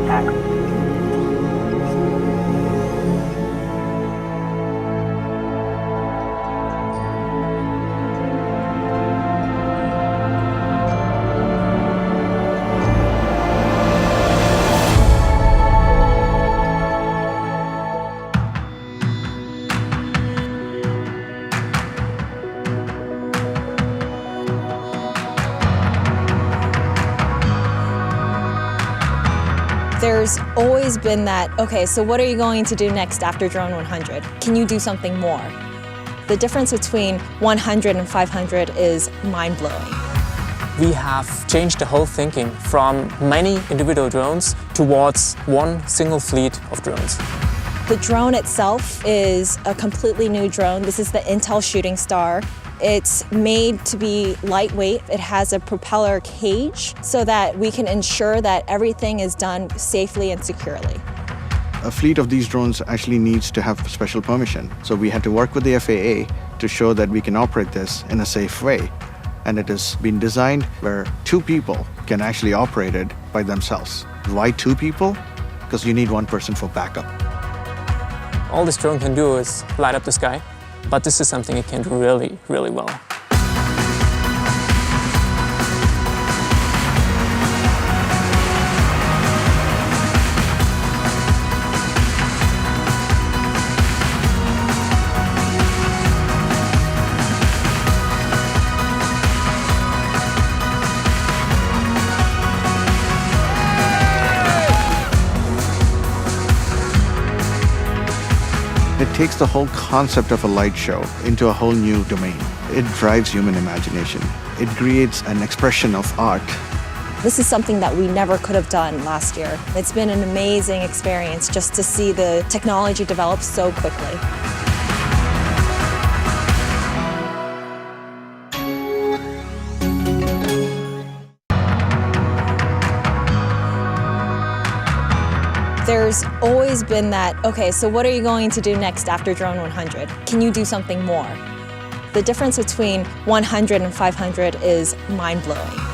contact. There's always been that, okay, so what are you going to do next after Drone 100? Can you do something more? The difference between 100 and 500 is mind-blowing. We have changed the whole thinking from many individual drones towards one single fleet of drones. The drone itself is a completely new drone. This is the Intel Shooting Star. It's made to be lightweight. It has a propeller cage so that we can ensure that everything is done safely and securely. A fleet of these drones actually needs to have special permission. So we had to work with the FAA to show that we can operate this in a safe way. And it has been designed where 2 people can actually operate it by themselves. Why 2 people? Because you need 1 person for backup. All this drone can do is light up the sky, but this is something it can do really, really well. It takes the whole concept of a light show into a whole new domain. It drives human imagination. It creates an expression of art. This is something that we never could have done last year. It's been an amazing experience just to see the technology develop so quickly. There's always been that, okay, so what are you going to do next after Drone 100? Can you do something more? The difference between 100 and 500 is mind-blowing.